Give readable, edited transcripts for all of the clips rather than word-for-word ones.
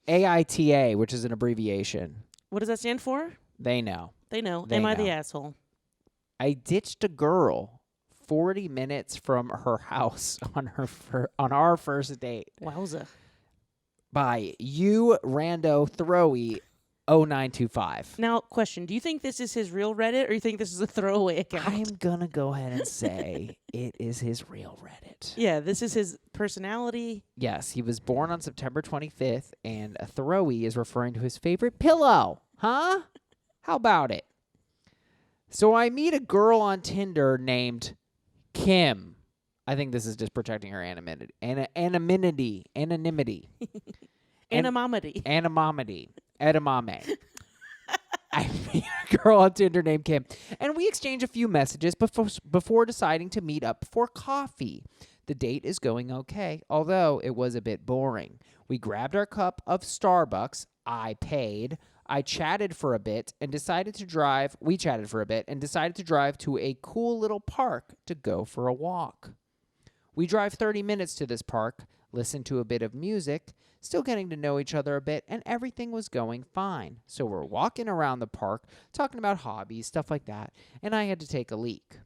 AITA, which is an abbreviation. What does that stand for? They know. They know. They Am I know. the asshole? I ditched a girl 40 minutes from her house on our first date Wowza. by you rando throwy 0925. Now, question. Do you think this is his real Reddit or you think this is a throwaway account? I'm going to go ahead and say it is his real Reddit. Yeah, this is his personality. Yes, he was born on September 25th, and a throwy is referring to his favorite pillow. Huh? How about it? So I meet a girl on Tinder named Kim. I think this is just protecting her anonymity. Anonymity. Anonymity. Edamame. I meet a girl on Tinder named Kim, and we exchange a few messages before deciding to meet up for coffee. The date is going okay, although it was a bit boring. We grabbed our cup of Starbucks. I paid. I chatted for a bit and decided to drive. We chatted for a bit and decided to drive to a cool little park to go for a walk. We drive 30 minutes to this park, listen to a bit of music, still getting to know each other a bit, and everything was going fine. So we're walking around the park, talking about hobbies, stuff like that, and I had to take a leak.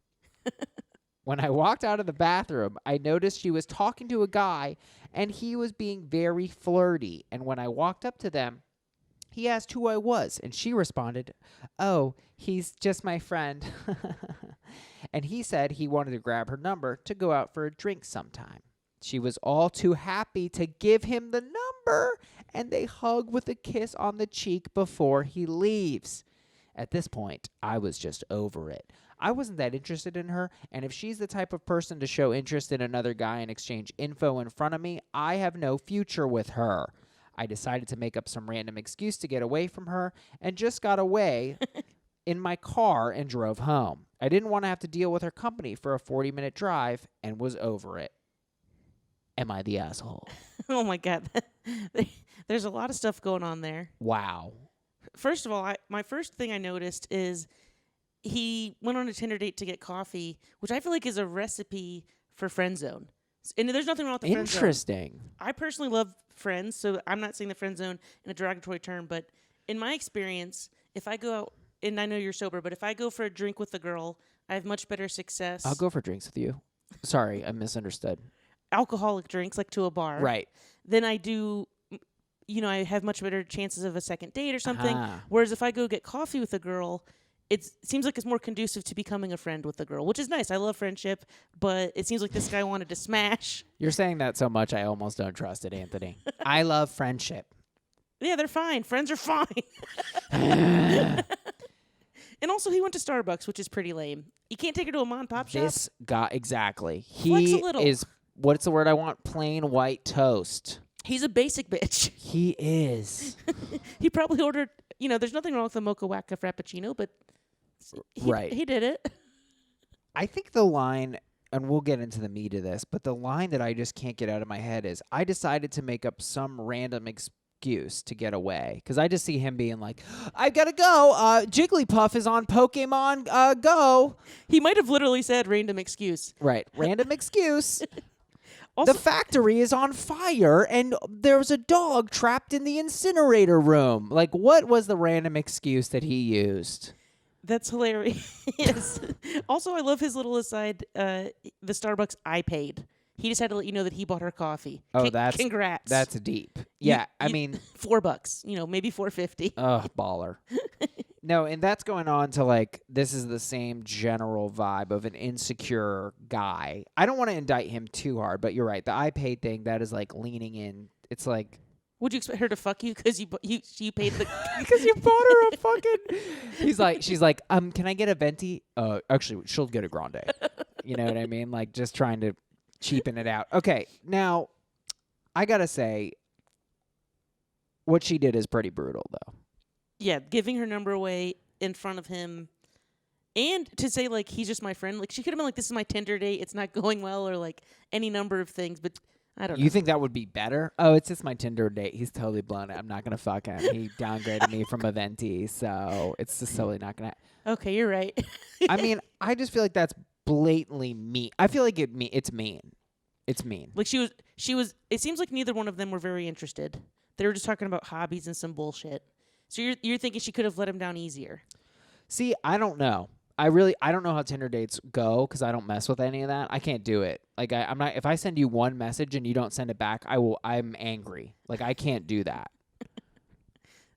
When I walked out of the bathroom, I noticed she was talking to a guy, and he was being very flirty. And when I walked up to them, he asked who I was, and she responded, "Oh, he's just my friend." And he said he wanted to grab her number to go out for a drink sometime. She was all too happy to give him the number, and they hug with a kiss on the cheek before he leaves. At this point, I was just over it. I wasn't that interested in her, and if she's the type of person to show interest in another guy and exchange info in front of me, I have no future with her. I decided to make up some random excuse to get away from her and just got away in my car and drove home. I didn't want to have to deal with her company for a 40-minute drive and was over it. Am I the asshole? Oh, my God. There's a lot of stuff going on there. Wow. First of all, my first thing I noticed is he went on a Tinder date to get coffee, which I feel like is a recipe for friend zone. And there's nothing wrong with the friend zone. Interesting. I personally love friends, so I'm not saying the friend zone in a derogatory term, but in my experience, if I go out, and I know you're sober, but if I go for a drink with a girl, I have much better success. I'll go for drinks with you. Sorry, I misunderstood. Alcoholic drinks, like to a bar. Right. Then I do, I have much better chances of a second date or something. Ah. Whereas if I go get coffee with a girl, it seems like it's more conducive to becoming a friend with the girl, which is nice. I love friendship, but it seems like this guy wanted to smash. You're saying that so much I almost don't trust it, Anthony. I love friendship. Yeah, they're fine. Friends are fine. And also, he went to Starbucks, which is pretty lame. You can't take her to a mom and pop shop. This guy, exactly. Flex a He little. is, what's the word I want? Plain white toast. He's a basic bitch. He is. He probably ordered, there's nothing wrong with a mocha wacka frappuccino, but Right. he did it. I think the line, and we'll get into the meat of this, but the line that I just can't get out of my head is, I decided to make up some random excuse to get away. Because I just see him being like, I've got to go. Jigglypuff is on Pokemon Go. He might have literally said random excuse. Right. Random excuse. Also, The factory is on fire, and there's a dog trapped in the incinerator room. Like, what was the random excuse that he used? that's hilarious. Also, I love his little aside, the Starbucks I paid. He just had to let you know that he bought her coffee. Oh, Congrats. That's deep. Yeah, I mean, $4, maybe $4.50. baller. No, and that's going on to like, this is the same general vibe of an insecure guy. I don't want to indict him too hard, but you're right. The I paid thing, that is like leaning in. It's like, Would you expect her to fuck you because you paid the? because you bought her a fucking. She's like, can I get a venti? Actually, she'll get a grande. You know what I mean? Like, just trying to cheapen it out. Okay, now I gotta say, what she did is pretty brutal, though. Yeah, giving her number away in front of him, and to say like he's just my friend. Like she could have been like, "This is my Tinder date. It's not going well," or like any number of things. But I don't know. You think that would be better? Oh, it's just my Tinder date. He's totally blown it. I'm not gonna fuck him. He downgraded me from a venti, so it's just totally not gonna. Okay, you're right. I mean, I just feel like that's blatantly mean. I feel like it's mean. It's mean. Like she was. It seems like neither one of them were very interested. They were just talking about hobbies and some bullshit. So you're thinking she could have let him down easier. See, I don't know. I don't know how Tinder dates go because I don't mess with any of that. I can't do it. Like I'm not. If I send you one message and you don't send it back, I'm angry. Like I can't do that.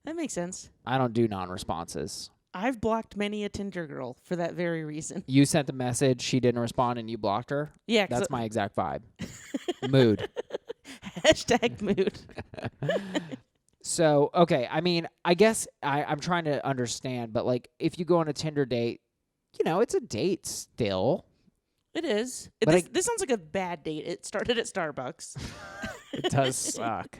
That makes sense. I don't do non-responses. I've blocked many a Tinder girl for that very reason. You sent the message, she didn't respond, and you blocked her? Yeah. That's my exact vibe. Mood. Hashtag mood. So, okay. I mean, I guess I'm trying to understand, but like if you go on a Tinder date, it's a date still. It is. But This sounds like a bad date. It started at Starbucks. It does suck.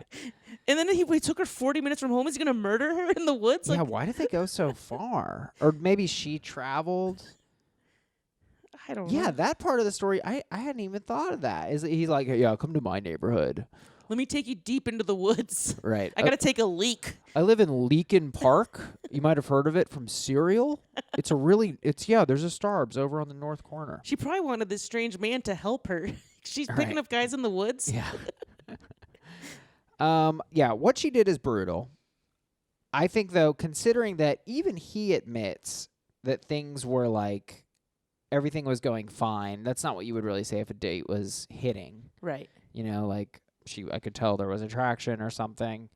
And then he took her 40 minutes from home. Is he going to murder her in the woods? Yeah, why did they go so far? Or maybe she traveled. I don't know. Yeah, that part of the story, I hadn't even thought of that. He's like, yeah, come to my neighborhood. Let me take you deep into the woods. Right. I got to take a leak. I live in Leakin Park. You might have heard of it from Serial. There's a Starbs over on the north corner. She probably wanted this strange man to help her. She's picking up guys in the woods. Yeah. Yeah, what she did is brutal. I think, though, considering that even he admits that things were like, everything was going fine, that's not what you would really say if a date was hitting. Right. Like, I could tell there was attraction or something.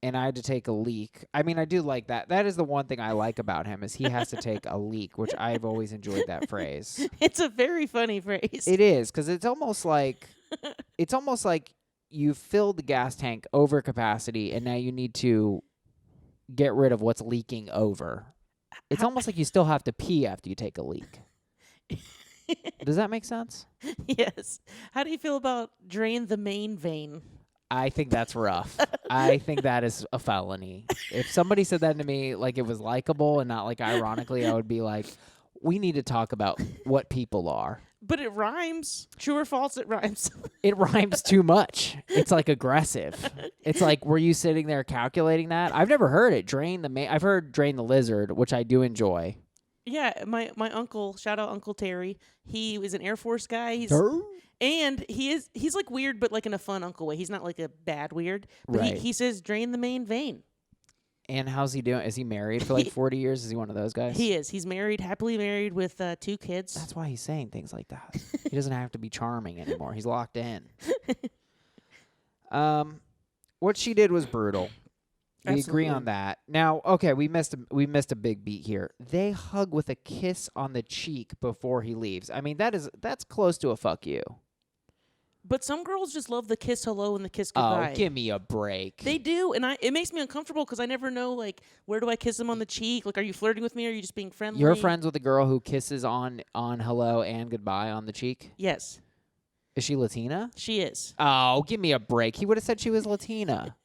And I had to take a leak. I mean, I do like that. That is the one thing I like about him is he has to take a leak, which I've always enjoyed that phrase. It's a very funny phrase. It is, because it's almost like you filled the gas tank over capacity, and now you need to get rid of what's leaking over. It's almost like you still have to pee after you take a leak. Does that make sense? Yes. How do you feel about drain the main vein? I think that's rough. I think that is a felony. If somebody said that to me like it was likable and not like ironically, I would be like, we need to talk about what people are. But it rhymes. True or false, it rhymes. It rhymes too much. It's like aggressive. It's like, were you sitting there calculating that? I've never heard it. I've heard drain the lizard, which I do enjoy. Yeah, my uncle, shout out Uncle Terry. He was an Air Force guy. He's like weird, but like in a fun uncle way. He's not like a bad weird. But Right. he says drain the main vein. And how's he doing? Is he married for like 40 years? Is he one of those guys? He is. He's married, happily married with 2 kids. That's why he's saying things like that. He doesn't have to be charming anymore. He's locked in. What she did was brutal. We agree Absolutely. on that. Now, okay, we missed a big beat here. They hug with a kiss on the cheek before he leaves. I mean, that's close to a fuck you. But some girls just love the kiss hello and the kiss goodbye. Oh, give me a break. They do, and it makes me uncomfortable because I never know, like, where do I kiss them on the cheek? Like, are you flirting with me or are you just being friendly? You're friends with a girl who kisses on hello and goodbye on the cheek? Yes, Is she Latina? she is. Oh, give me a break. He would have said she was Latina.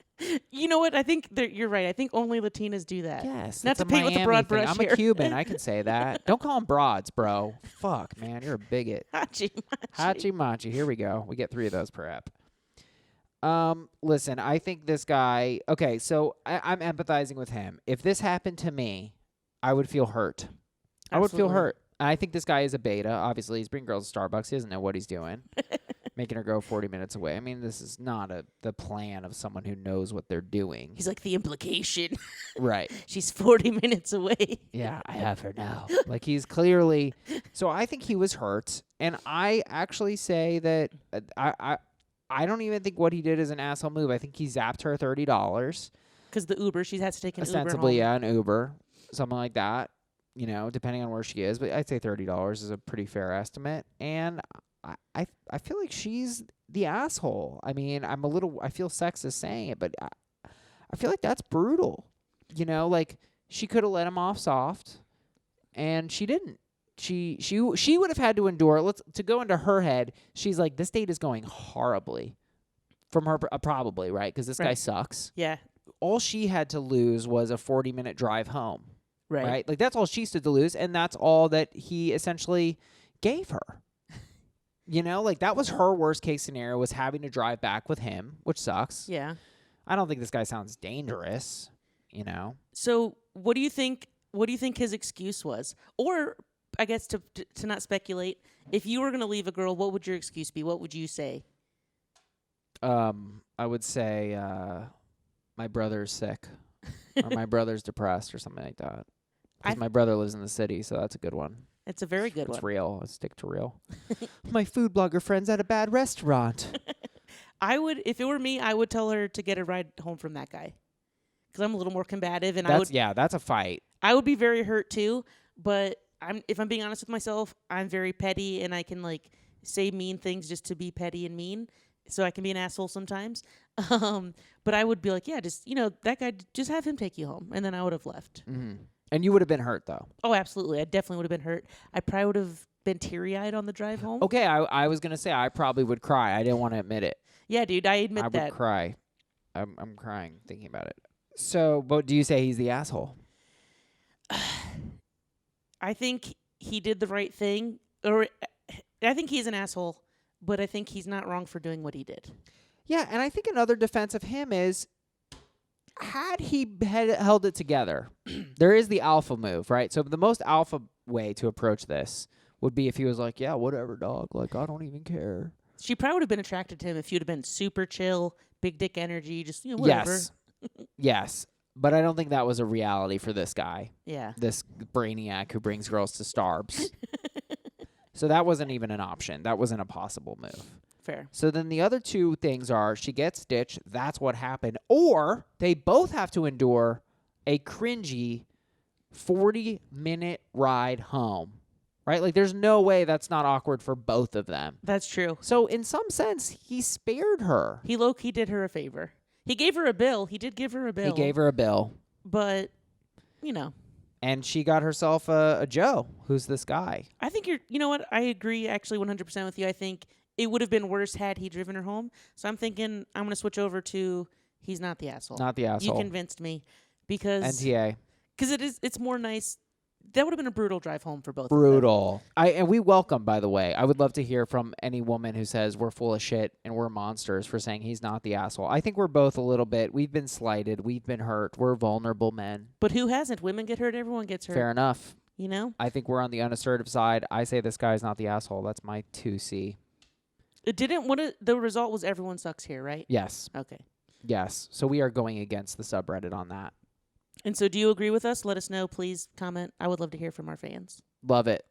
You know what? I think you're right. I think only Latinas do that. Yes. Not it's to a paint with a Miami broad thing. brush I'm here. a Cuban. I can say that. Don't call them broads, bro. Fuck, man. You're a bigot. Hachi Hachi machi. Here we go. We get 3 of those per ep. Listen, I think this guy... Okay, so I'm empathizing with him. If this happened to me, I would feel hurt. I would feel Absolutely. hurt. And I think this guy is a beta. Obviously, he's bringing girls to Starbucks. He doesn't know what he's doing. Making her go 40 minutes away. I mean, this is not the plan of someone who knows what they're doing. He's like, the implication. Right. She's 40 minutes away. Yeah, I have her now. Like, he's clearly... So I think he was hurt. And I actually say that I don't even think what he did is an asshole move. I think he zapped her $30. Because the Uber, she has to take an Ostensibly, Uber home. yeah, an Uber. Something like that. Depending on where she is. But I'd say $30 is a pretty fair estimate. And... I feel like she's the asshole. I mean, I feel sexist saying it, but I feel like that's brutal. Like she could have let him off soft, and she didn't. She would have had to endure. To go into her head, she's like, this date is going horribly. From her, probably, right? Because this guy sucks. Yeah. All she had to lose was a 40-minute drive home. Right. Like that's all she stood to lose, and that's all that he essentially gave her. Like that was her worst case scenario, was having to drive back with him, which sucks. Yeah. I don't think this guy sounds dangerous, So what do you think his excuse was? Or I guess to not speculate, if you were going to leave a girl, what would your excuse be? What would you say? I would say my brother's sick or my brother's depressed or something like that. Because I- my brother lives in the city, so that's a good one. It's a very good It's one. real. Let's stick to real. My food blogger friend's at a bad restaurant. I would, if it were me, I would tell her to get a ride home from that guy. Because I'm a little more combative, and That's a fight. I would be very hurt too. But if I'm being honest with myself, I'm very petty, and I can like say mean things just to be petty and mean. So I can be an asshole sometimes. But I would be like, yeah, just that guy, just have him take you home, and then I would have left. Mm-hmm. And you would have been hurt though. Oh, absolutely, I definitely would have been hurt. I probably would have been teary-eyed on the drive home. Okay, I was gonna say I probably would cry. I didn't want to admit it. Yeah, dude, I admit I that. would cry. I'm crying thinking about it. So, but do you say he's the asshole? I think he did the right thing, or I think he's an asshole, but I think he's not wrong for doing what he did. Yeah, and I think another defense of him is, had he held it together, there is the alpha move, right? So the most alpha way to approach this would be if he was like, yeah, whatever, dog. Like, I don't even care. She probably would have been attracted to him if you'd have been super chill, big dick energy, just whatever. Yes. Yes. But I don't think that was a reality for this guy, Yeah. this brainiac who brings girls to Starbs. So that wasn't even an option. That wasn't a possible move. Fair. So then the other two things are she gets ditched, that's what happened, or they both have to endure a cringy 40-minute ride home, right? Like there's no way that's not awkward for both of them. That's true. So in some sense, he spared her. He low-key did her a favor. He gave her a bill. He did give her a bill. He gave her a bill. But, And she got herself a Joe, who's this guy. I think you know what? I agree actually 100% with you. I think it would have been worse had he driven her home. So I'm thinking I'm going to switch over to he's not the asshole. Not the asshole. You convinced me because NTA. It's more nice. That would have been a brutal drive home for both Brutal. And we welcome, by the way. I would love to hear from any woman who says we're full of shit and we're monsters for saying he's not the asshole. I think we're both a little bit. We've been slighted. We've been hurt. We're vulnerable men. But who hasn't? Women get hurt. Everyone gets hurt. Fair enough. I think we're on the unassertive side. I say this guy's not the asshole. That's my 2C. It didn't. The result was everyone sucks here, right? Yes. Okay. Yes. So we are going against the subreddit on that. And so do you agree with us? Let us know. Please comment. I would love to hear from our fans. Love it.